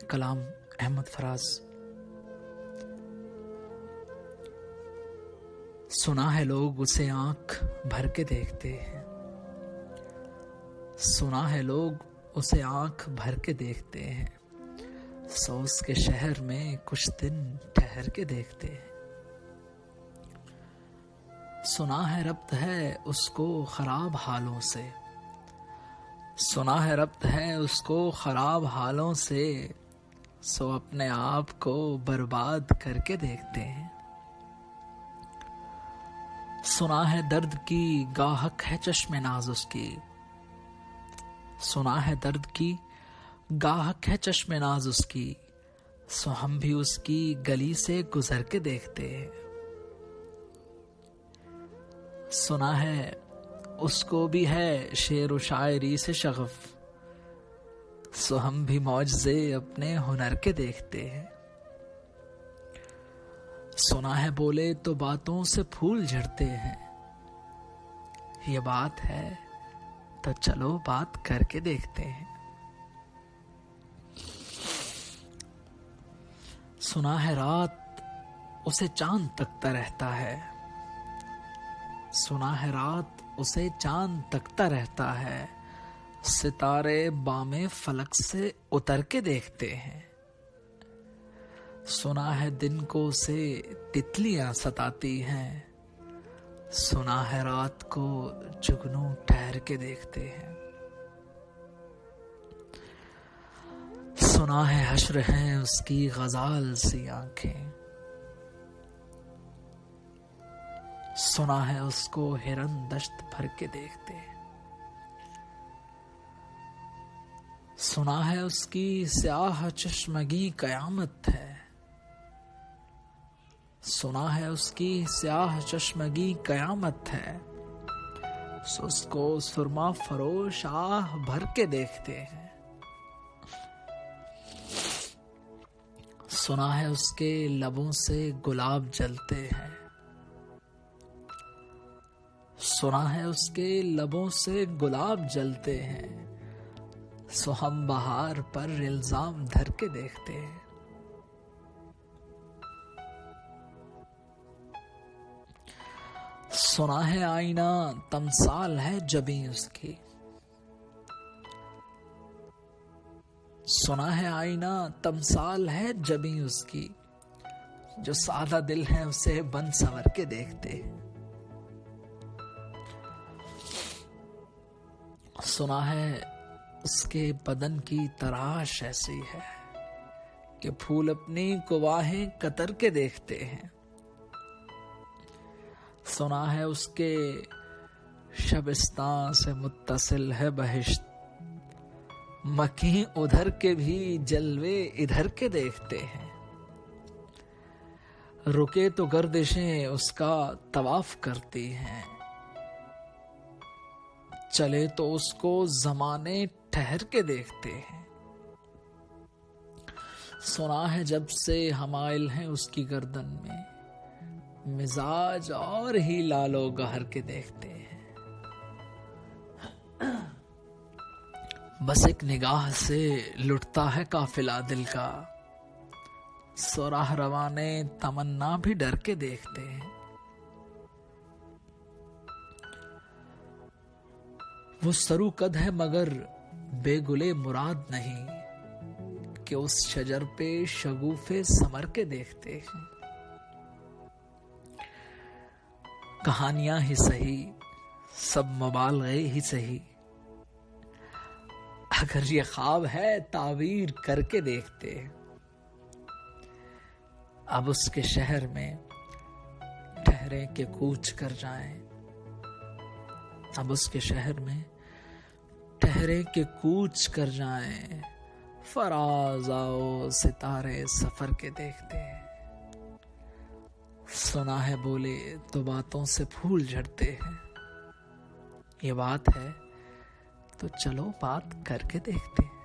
कलाम अहमद फराज। सुना है लोग उसे आंख भर के देखते हैं, सुना है लोग उसे आंख भर के देखते हैं, सो उसके शहर में कुछ दिन ठहर के देखते हैं। सुना है रब्त है उसको खराब हालों से, सुना है रब्त है उसको खराब हालों से, सो अपने आप को बर्बाद करके देखते हैं। सुना है दर्द की गाहक है चश्मे नाज उसकी, सुना है दर्द की गाहक है चश्मे नाज उसकी, सो हम भी उसकी गली से गुजर के देखते हैं। सुना है उसको भी है शेर व शायरी से शगफ, सो हम भी मौजज़े अपने हुनर के देखते हैं। सुना है बोले तो बातों से फूल झड़ते हैं, ये बात है तो चलो बात करके देखते हैं। सुना है रात उसे चांद तकता रहता है, सुना है रात उसे चांद तकता रहता है, सितारे बामे फलक से उतर के देखते हैं। सुना है दिन को उसे तितलियां सताती हैं, सुना है रात को जुगनू ठहर के देखते हैं। सुना है हश्र हैं उसकी गजाल सी आंखें, सुना है उसको हिरन दश्त भर के देखते हैं। सुना है उसकी स्याह चश्मगी कयामत है, सुना है उसकी स्याह चश्मगी कयामत है, सो उसको सुरमा फरोश आह भर के देखते हैं। सुना है उसके लबों से गुलाब जलते हैं, सुना है उसके लबों से गुलाब जलते हैं, सो हम बहार पर इल्जाम धर के देखते हैं। सुना है आईना तमसाल है जबी उसकी, सुना है आईना तमसाल है जबी उसकी, जो सादा दिल है उसे बन संवर के देखते हैं। सुना है उसके बदन की तराश ऐसी है कि फूल अपनी कुवाहें कतर के देखते हैं। सुना है उसके शबिस्तान से मुत्तसिल है बहिश्त, मकी उधर के भी जलवे इधर के देखते हैं। रुके तो गर्दिशें उसका तवाफ करती हैं, चले तो उसको जमाने ठहर के देखते हैं। सुना है जब से हमाइल हैं उसकी गर्दन में, मिजाज और ही लालो गहर के देखते हैं। बस एक निगाह से लुटता है काफिला दिल का, सोराह रवाने तमन्ना भी डर के देखते हैं। वो सरू कद है मगर बेगुले मुराद नहीं, कि उस शजर पे शगुफे समर के देखते हैं। कहानियां ही सही, सब मुबालगे ही सही, अगर ये ख्वाब है तावीर करके देखते हैं। अब उसके शहर में ठहरे के कूच कर जाएं, अब उसके शहर में ठहरे के कूच कर जाएं, फराज आओ सितारे सफर के देखते हैं। सुना है बोले तो बातों से फूल झड़ते हैं, ये बात है तो चलो बात करके देखते हैं।